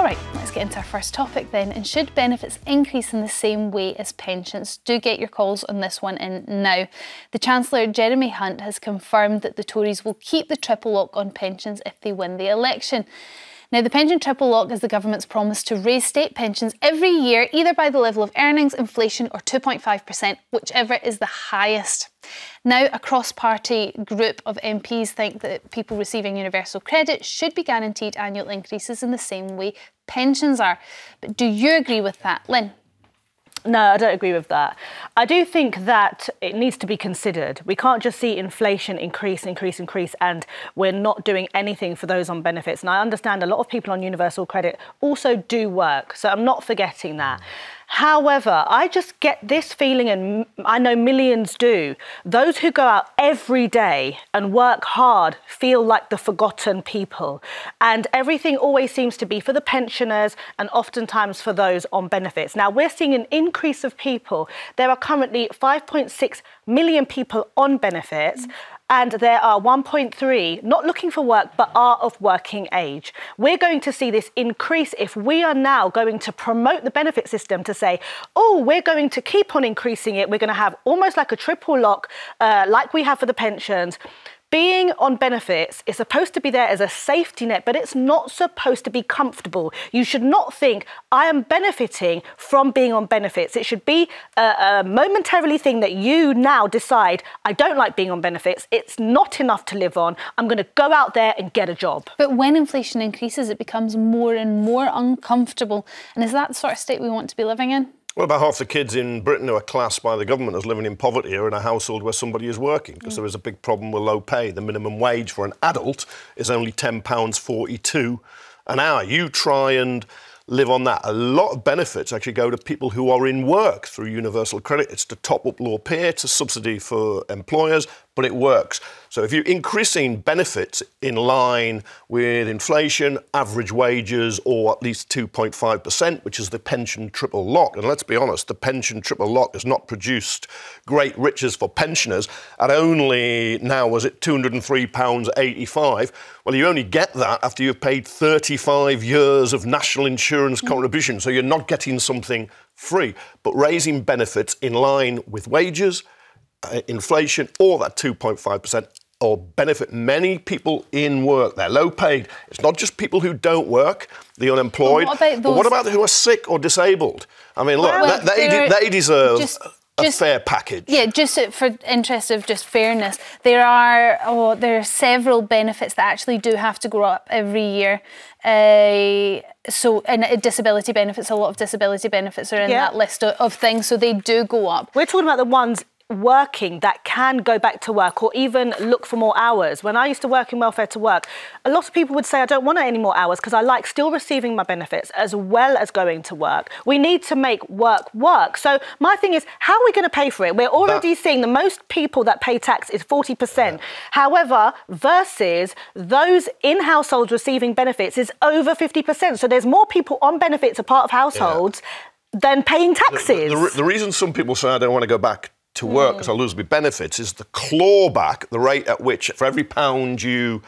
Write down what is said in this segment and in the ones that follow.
Alright, let's get into our first topic then. And should benefits increase in the same way as pensions? Do get your calls on this one in now. The Chancellor, Jeremy Hunt, has confirmed that the Tories will keep the triple lock on pensions if they win the election. Now, the pension triple lock is the government's promise to raise state pensions every year, either by the level of earnings, inflation or 2.5%, whichever is the highest. Now, a cross-party group of MPs think that people receiving universal credit should be guaranteed annual increases in the same way pensions are. But do you agree with that, Lynn? No, I don't agree with that. I do think that it needs to be considered. We can't just see inflation increase, and we're not doing anything for those on benefits. And I understand a lot of people on universal credit also do work, so I'm not forgetting that. However, I just get this feeling, and I know millions do, those who go out every day and work hard feel like the forgotten people. And everything always seems to be for the pensioners and oftentimes for those on benefits. Now, we're seeing an increase of people. There are currently 5.6 million people on benefits. And there are 1.3 not looking for work, but are of working age. We're going to see this increase if we are now going to promote the benefit system to say, oh, we're going to keep on increasing it. We're going to have almost like a triple lock, like we have for the pensions. Being on benefits is supposed to be there as a safety net, but it's not supposed to be comfortable. You should not think, I am benefiting from being on benefits. It should be a momentarily thing that you now decide, I don't like being on benefits. It's not enough to live on. I'm going to go out there and get a job. But when inflation increases, it becomes more and more uncomfortable. And is that the sort of state we want to be living in? Well, about half the kids in Britain who are classed by the government as living in poverty are in a household where somebody is working, because there is a big problem with low pay. The minimum wage for an adult is only £10.42 an hour. You try and live on that. A lot of benefits actually go to people who are in work through universal credit. It's to top up low pay, it's a subsidy for employers, but it works. So if you're increasing benefits in line with inflation, average wages, or at least 2.5%, which is the pension triple lock, and let's be honest, the pension triple lock has not produced great riches for pensioners at only, now was it £203.85? Well, you only get that after you've paid 35 years of national insurance contribution, so you're not getting something free. But raising benefits in line with wages, inflation, or that 2.5%, or benefit many people in work. They're low paid. It's not just people who don't work, the unemployed. But what about who are sick or disabled? I mean, look, they deserve a fair package. Yeah, just for interest of just fairness, there are several benefits that actually do have to go up every year. And disability benefits, a lot of disability benefits are in that list of things, so they do go up. We're talking about the ones working that can go back to work or even look for more hours. When I used to work in welfare to work, a lot of people would say, I don't want any more hours because I like still receiving my benefits as well as going to work. We need to make work work. So my thing is, how are we going to pay for it? We're already seeing the most people that pay tax is 40%. However, versus those in households receiving benefits is over 50%. So there's more people on benefits, a part of households, than paying taxes. The reason some people say, I don't want to go back to work because I'll lose my benefits is the clawback, the rate at which for every pound you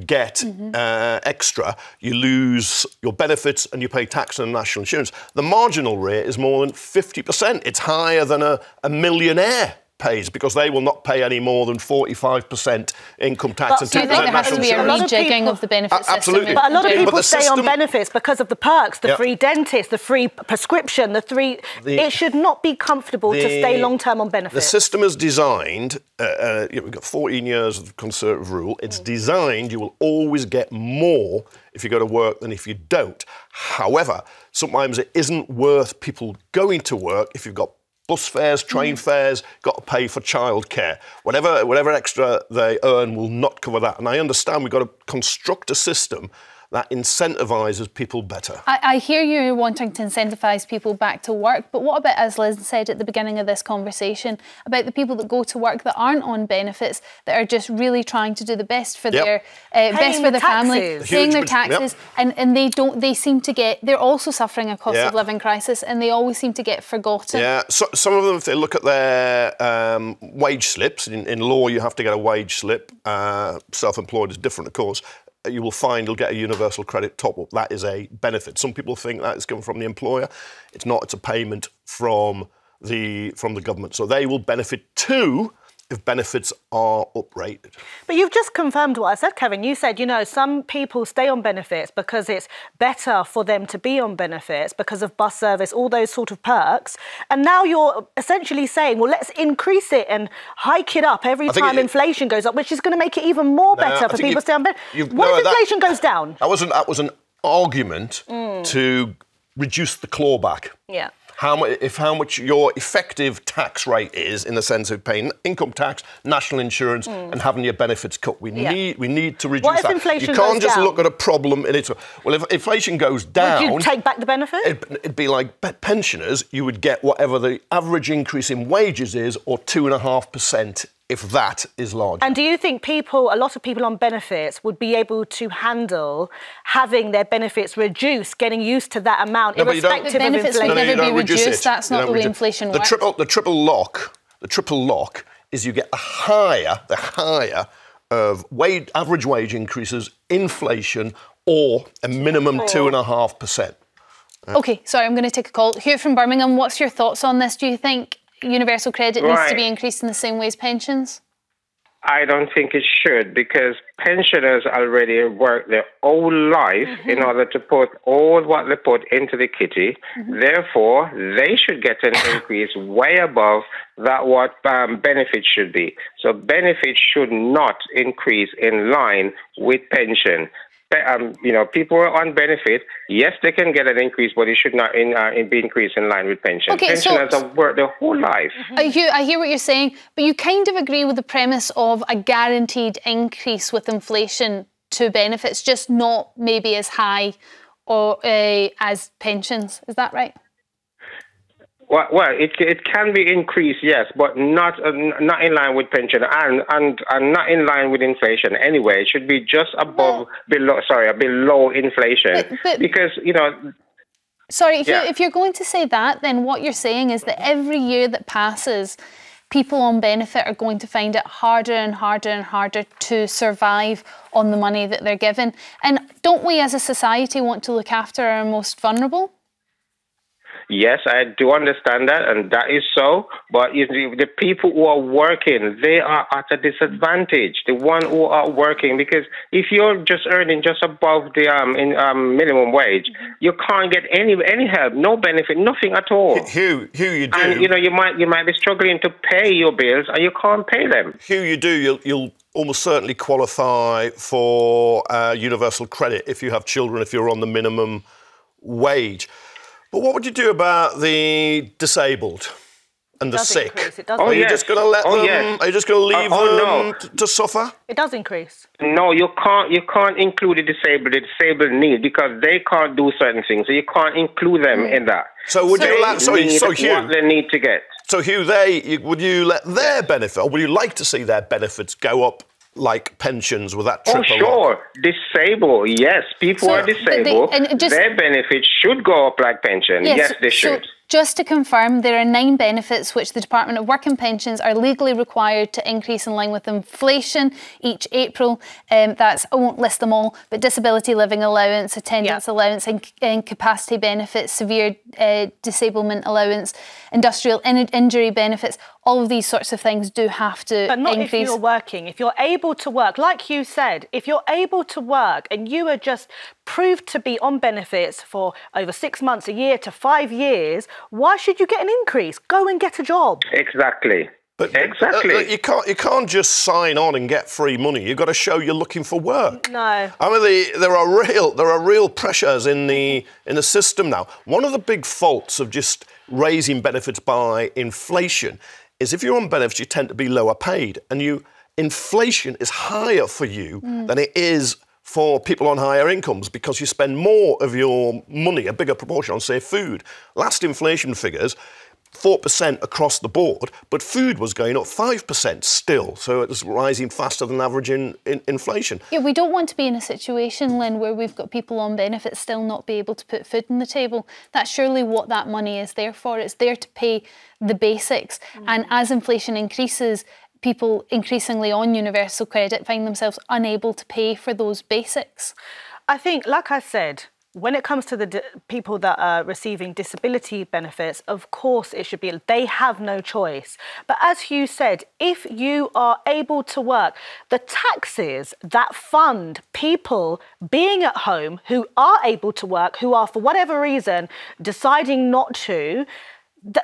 get extra, you lose your benefits and you pay tax and national insurance. The marginal rate is more than 50%. It's higher than a millionaire pays, because they will not pay any more than 45% income tax and 2% national insurance. So you think there has to be a rejigging of the benefit system? Absolutely. But a lot of people stay on benefits because of the perks, the free dentist, the free prescription, it should not be comfortable to stay long-term on benefits. The system is designed, we've got 14 years of conservative rule, it's designed you will always get more if you go to work than if you don't. However, sometimes it isn't worth people going to work if you've got bus fares, train fares, got to pay for childcare. Whatever extra they earn will not cover that. And I understand we've got to construct a system that incentivises people better. I hear you wanting to incentivise people back to work, but what about, as Liz said at the beginning of this conversation, about the people that go to work that aren't on benefits, that are just really trying to do the best for their family, paying their taxes, and they seem to get, they're also suffering a cost of living crisis, and they always seem to get forgotten. Yeah, so some of them, if they look at their wage slips, in law you have to get a wage slip, self-employed is different of course, you will find you'll get a universal credit top-up. That is a benefit. Some people think that is coming from the employer. It's not. It's a payment from the government. So they will benefit too if benefits are uprated. But you've just confirmed what I said, Kevin. You said, you know, some people stay on benefits because it's better for them to be on benefits because of bus service, all those sort of perks. And now you're essentially saying, well, let's increase it and hike it up every time inflation goes up, which is going to make it even more better for people to stay on benefits. What if inflation goes down? That was an argument to reduce the clawback. Yeah. How much your effective tax rate is in the sense of paying income tax, national insurance, and having your benefits cut. We need to reduce that. What if inflation You can't goes just down? look at a problem in it. Well, if inflation goes down, would you take back the benefit? It'd be like pensioners. You would get whatever the average increase in wages is, or 2.5%. If that is large. And do you think a lot of people on benefits would be able to handle having their benefits reduced, getting used to that amount, irrespective of inflation? Benefits would never be reduced. That's not the way inflation works. The triple lock is you get the higher of average wage increases, inflation, or a minimum 2.5%. OK, sorry, I'm going to take a call. Hugh from Birmingham, what's your thoughts on this? Do you think universal credit needs to be increased in the same way as pensions? I don't think it should, because pensioners already work their whole life in order to put all what they put into the kitty. Therefore, they should get an increase way above that what benefits should be. So benefits should not increase in line with pension. People on benefit, yes, they can get an increase, but it should not be increased in line with pension. Okay, pensioners have worked their whole life. I hear what you're saying, but you kind of agree with the premise of a guaranteed increase with inflation to benefits, just not maybe as high or as pensions. Is that right? Well, it can be increased, yes, but not in line with pension and not in line with inflation. Anyway, it should be just below inflation, because Sorry, if you're going to say that, then what you're saying is that every year that passes, people on benefit are going to find it harder and harder and harder to survive on the money that they're given. And don't we, as a society, want to look after our most vulnerable? Yes, I do understand that, and that is so. But the people who are working, they are at a disadvantage. The one who are working, because if you're just earning just above the minimum wage, you can't get any help, no benefit, nothing at all. Hugh, you do. And you might be struggling to pay your bills, and you can't pay them. Hugh, you do. You'll almost certainly qualify for universal credit if you have children, if you're on the minimum wage. But what would you do about the disabled and the sick? Are you just going to let them? Are you just going to leave them to suffer? It does increase. No, you can't include the disabled need, because they can't do certain things, so you can't include them in that. So would you allow? So Hugh, what they need to get. So Hugh, would you let their benefit, or would you like to see their benefits go up like pensions with that triple lock? Oh, sure. Disabled, yes. People are disabled. Their benefits should go up like pension. Yes, they should. So just to confirm, there are 9 benefits which the Department of Work and Pensions are legally required to increase in line with inflation each April. I won't list them all, but disability living allowance, attendance allowance, incapacity benefits, severe disablement allowance, industrial injury benefits. All of these sorts of things do have to increase. But not if you're working. If you're able to work, like you said, if you're able to work and you are just proved to be on benefits for over 6 months, a year to 5 years, why should you get an increase? Go and get a job. Exactly. Exactly. You can't just sign on and get free money. You've got to show you're looking for work. No. I mean, there are real pressures in the system now. One of the big faults of just raising benefits by inflation is if you're on benefits, you tend to be lower paid, and inflation is higher for you than it is for people on higher incomes, because you spend more of your money, a bigger proportion, on, say, food. Last inflation figures, 4% across the board, but food was going up 5% still, so it was rising faster than average in inflation. Yeah, we don't want to be in a situation, Lynn, where we've got people on benefits still not be able to put food on the table. That's surely what that money is there for. It's there to pay the basics. And as inflation increases, people increasingly on universal credit find themselves unable to pay for those basics? I think, like I said, when it comes to the people that are receiving disability benefits, of course it should be, they have no choice. But as Hugh said, if you are able to work, the taxes that fund people being at home who are able to work, who are for whatever reason deciding not to,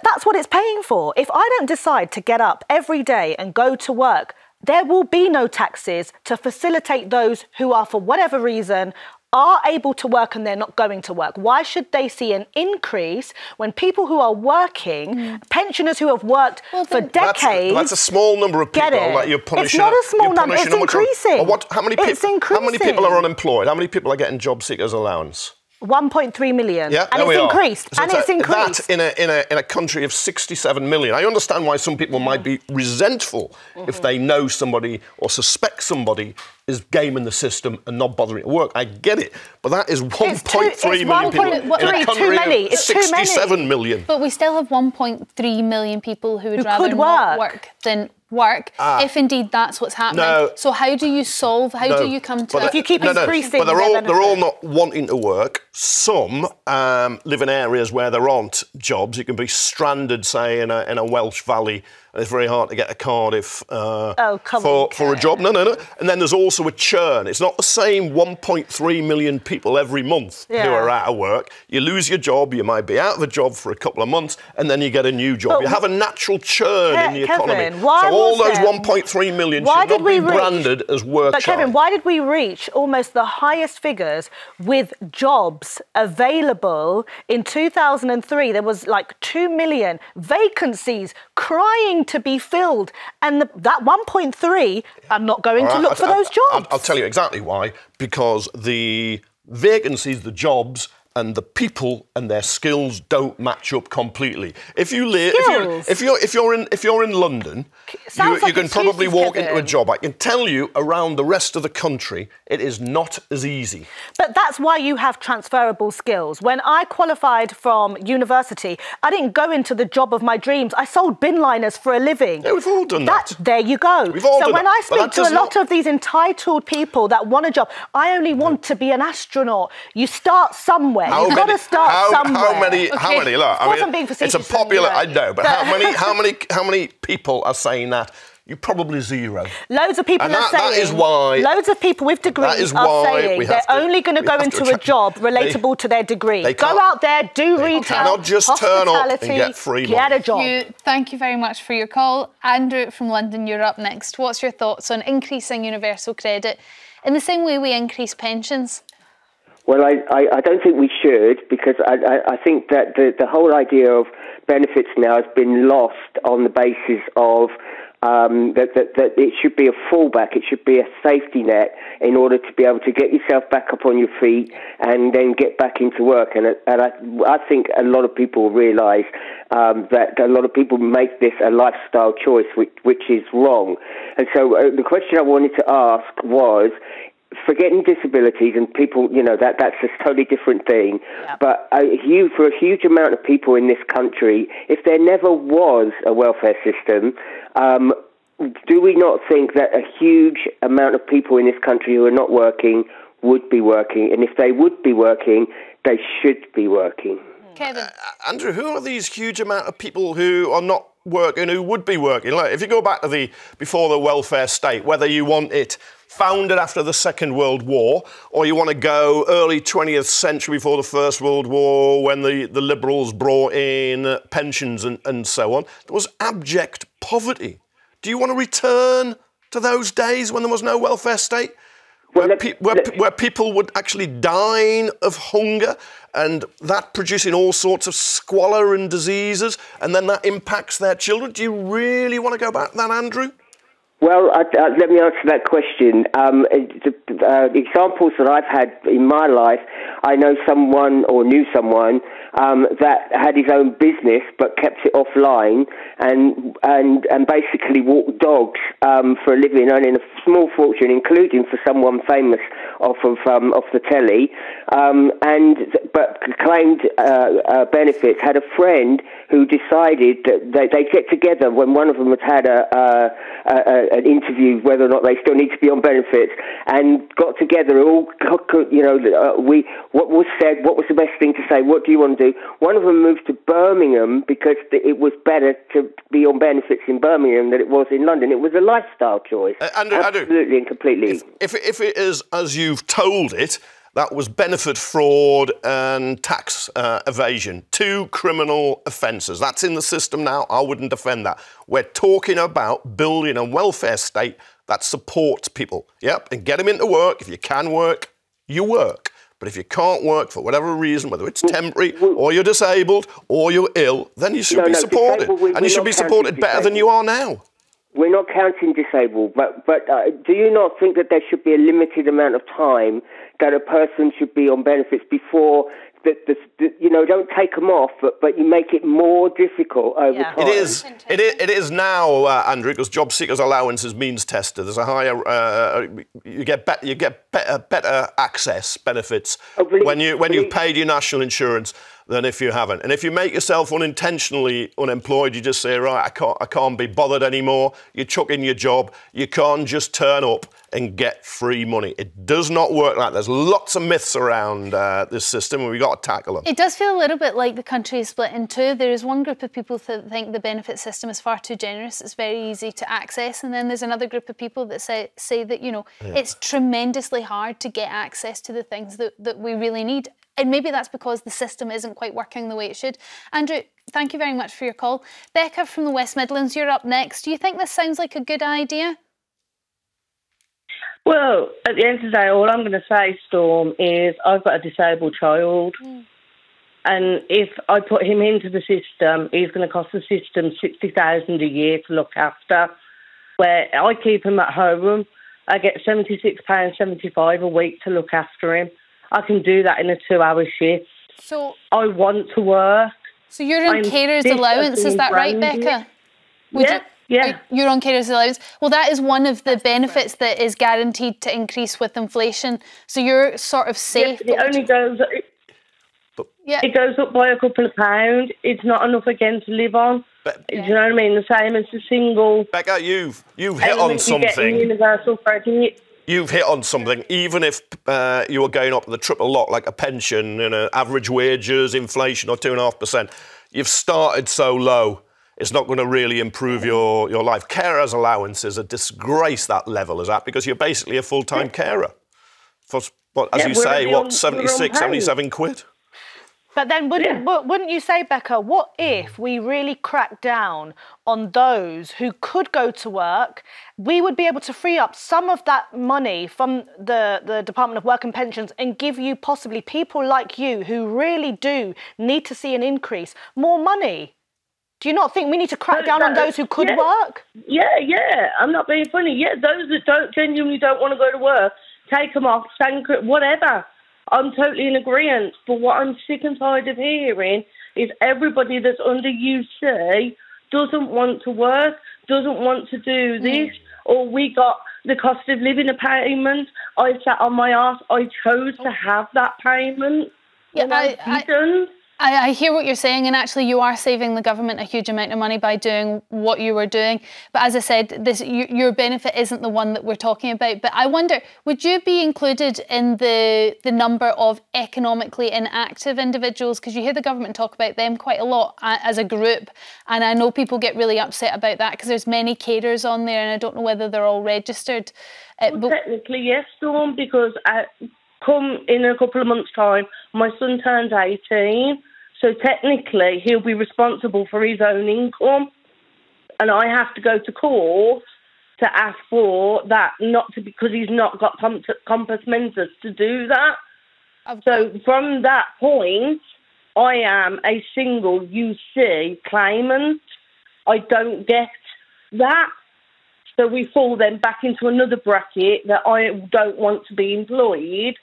that's what it's paying for. If I don't decide to get up every day and go to work, there will be no taxes to facilitate those who are for whatever reason are able to work and they're not going to work. Why should they see an increase when people who are working, pensioners who have worked for decades... That's a small number of people that you're punishing. It's not a small number, it's increasing. How many people are unemployed? How many people are getting job seekers allowance? 1.3 million. Yeah, and it's increased. So and it's increased. That in a country of 67 million. I understand why some people might be resentful if they know somebody or suspect somebody is gaming the system and not bothering to work. I get it. But that is 1.3 million people in a country of 67 million. But we still have 1.3 million people who would rather not work than work, if indeed that's what's happening. No, so how do you solve, how do you come to... If you keep increasing but they're all not wanting to work. Some live in areas where there aren't jobs. You can be stranded, say, in a Welsh valley, and it's very hard to get a Cardiff for a job. No. And then there's also a churn. It's not the same 1.3 million people every month who are out of work. You lose your job, you might be out of a job for a couple of months, and then you get a new job. You have a natural churn in the economy. So all those 1.3 million should not be branded as work. But Kevin, why did we reach almost the highest figures with jobs available in 2003? There was like 2 million vacancies crying to be filled, and that 1.3 are not going to look for those jobs. I'll tell you exactly why. Because the vacancies, the jobs, and the people and their skills don't match up completely. If you live, if you're in London, you can probably walk into a job. I can tell you, around the rest of the country, it is not as easy. But that's why you have transferable skills. When I qualified from university, I didn't go into the job of my dreams. I sold bin liners for a living. Yeah, we've all done that. There you go. We've all done when I speak to a lot of these entitled people that want a job, I only want to be an astronaut. You start somewhere. You've got to start somewhere. How many? Look, I'm being facetious. It's a popular. I know, but how many people are saying that? You're probably zero. Loads of people are saying. That is why. Loads of people with degrees are saying they're only going to go into a job relatable to their degree. Go out there, do retail, cannot just turn up and get free money. Get a job. Thank you very much for your call. Andrew from London, you're up next. What's your thoughts on increasing universal credit in the same way we increase pensions? Well, I don't think we should, because I think that the whole idea of benefits now has been lost on the basis of that it should be a fallback, it should be a safety net in order to be able to get yourself back up on your feet and then get back into work. And I think a lot of people realise that a lot of people make this a lifestyle choice, which is wrong. And so the question I wanted to ask was, forgetting disabilities and people, that's a totally different thing. Yep. But for a huge amount of people in this country, if there never was a welfare system, do we not think that a huge amount of people in this country who are not working would be working? And if they would be working, they should be working. Kevin. Andrew, who are these huge amount of people who are not working, who would be working? Like, if you go back to before the welfare state, whether you want it founded after the Second World War, or you want to go early 20th century before the First World War, when the Liberals brought in pensions and so on, there was abject poverty. Do you want to return to those days when there was no welfare state? Where people would actually die of hunger, and that producing all sorts of squalor and diseases, and then that impacts their children? Do you really want to go back to that, Andrew? Well, let me answer that question. The examples that I've had in my life I know someone or knew someone that had his own business but kept it offline and basically walked dogs for a living, earning a small fortune, including for someone famous off the telly, but claimed benefits. Had a friend who decided that they get together when one of them had an interview whether or not they still need to be on benefits, and got together. All what was said, what was the best thing to say, what do you want to do? One of them moved to Birmingham because it was better to be on benefits in Birmingham than it was in London. It was a lifestyle choice. Absolutely and completely. If it is as you've told it, that was benefit fraud and tax evasion. 2 criminal offences. That's in the system now. I wouldn't defend that. We're talking about building a welfare state that supports people. Yep, and get them into work. If you can work, you work. But if you can't work for whatever reason, whether it's temporary or you're disabled or you're ill, then you should be supported. And you should be supported better than you are now. We're not counting disabled, but do you not think that there should be a limited amount of time that a person should be on benefits before don't take them off, but you make it more difficult over time? It is now, Andrew, because job seekers' allowance is means tested. There's a higher, you get better access benefits when you've paid your national insurance than if you haven't. And if you make yourself unintentionally unemployed, you just say, right, I can't be bothered anymore. You chuck in your job. You can't just turn up and get free money. It does not work like that. There's lots of myths around this system, and we've got to tackle them. It does feel a little bit like the country is split in two. There is one group of people that think the benefit system is far too generous. It's very easy to access. And then there's another group of people that say that, it's tremendously hard to get access to the things that we really need. And maybe that's because the system isn't quite working the way it should. Andrew, thank you very much for your call. Becca from the West Midlands, you're up next. Do you think this sounds like a good idea? Well, at the end of the day, all I'm going to say, Storm, is I've got a disabled child. And if I put him into the system, he's going to cost the system $60,000 a year to look after. Where I keep him at home, I get £76.75 a week to look after him. I can do that in a 2-hour shift. So I want to work. So you're on carer's allowance, is that right, Becca? Yeah. You're on carer's allowance. Well, that is one of the benefits that is guaranteed to increase with inflation. So you're sort of safe. It only goes. It goes up by a couple of pounds. It's not enough again to live on. Do you know what I mean? The same as a single. Becca, you've hit on something. Universal credit. You've hit on something. Even if you were going up the triple lot, like a pension, average wages, inflation, or 2.5%, you've started so low. It's not going to really improve your life. Carers' allowance is a disgrace, that level is at, because you're basically a full-time carer. For, as you say, 76, 77 quid? But then wouldn't you say, Becca, what if we really crack down on those who could go to work? We would be able to free up some of that money from the Department of Work and Pensions and give you possibly people like you who really do need to see an increase, more money. Do you not think we need to crack down on those who could work? Yeah. I'm not being funny. Yeah, those that genuinely don't want to go to work, take them off, whatever. I'm totally in agreement. But what I'm sick and tired of hearing is everybody that's under UC doesn't want to work, doesn't want to do this, or we got the cost of living payment. I sat on my arse. I chose to have that payment. Yeah, I didn't. I hear what you're saying, and actually you are saving the government a huge amount of money by doing what you were doing. But as I said, your benefit isn't the one that we're talking about. But I wonder, would you be included in the number of economically inactive individuals? Because you hear the government talk about them quite a lot as a group. And I know people get really upset about that because there's many carers on there, and I don't know whether they're all registered. Well, technically, yes, Dawn, because come in a couple of months' time, my son turns 18. So technically, he'll be responsible for his own income, and I have to go to court to ask for that, because he's not got compass mentis to do that. So from that point, I am a single UC claimant. I don't get that. So we fall then back into another bracket that I don't want to be employed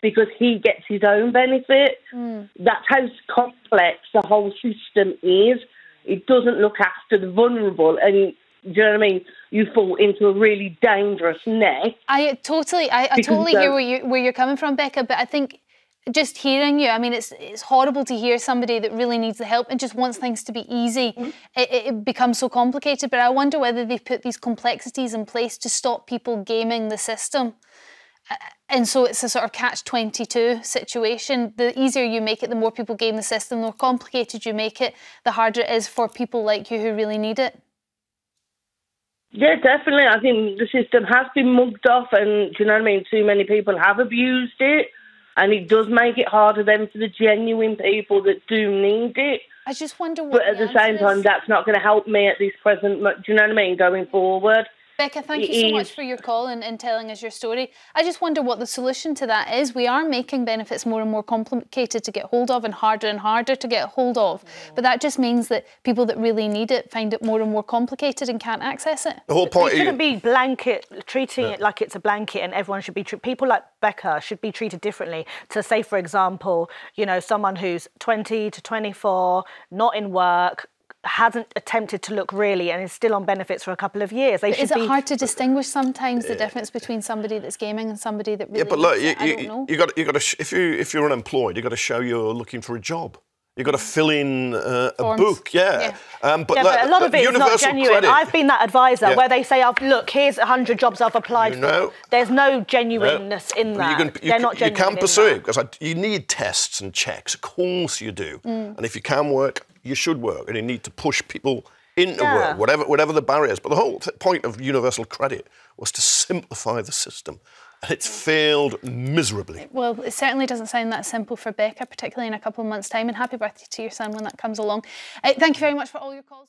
because he gets his own benefit. That's how complex the whole system is. It doesn't look after the vulnerable, and do you know what I mean? You fall into a really dangerous net. I totally hear where you're coming from, Becca, but I think just hearing you, I mean, it's horrible to hear somebody that really needs the help and just wants things to be easy. It becomes so complicated, but I wonder whether they've put these complexities in place to stop people gaming the system. And so it's a sort of catch-22 situation. The easier you make it, the more people game the system, the more complicated you make it, the harder it is for people like you who really need it. Yeah, definitely. I think the system has been mugged off, and do you know what I mean? Too many people have abused it, and it does make it harder then for the genuine people that do need it. I just wonder what. But at the same time, that's not going to help me at this present. Do you know what I mean? Going forward. Becca, thank you so much for your call and telling us your story. I just wonder what the solution to that is. We are making benefits more and more complicated to get hold of and harder to get hold of. But that just means that people that really need it find it more and more complicated and can't access it. The whole point it shouldn't be treating it like it's a blanket, and everyone should be people like Becca should be treated differently. To say, for example, you know, someone who's 20 to 24, not in work, hasn't attempted to look really and is still on benefits for a couple of years. Is it hard to distinguish sometimes the difference between somebody that's gaming and somebody that really? Yeah, but look, I don't know. you got to if you're unemployed, you got to show you're looking for a job. You've got to fill in a book, but a lot of it is not genuine. Credit. I've been that advisor where they say, look, here's 100 jobs I've applied for. There's no genuineness in that. They're not genuine. You can pursue it because you need tests and checks. Of course you do. And if you can work, you should work, and you need to push people into work, whatever the barriers. But the whole point of universal credit was to simplify the system. And it's failed miserably. Well, it certainly doesn't sound that simple for Becca, particularly in a couple of months' time. And happy birthday to your son when that comes along. Thank you very much for all your calls.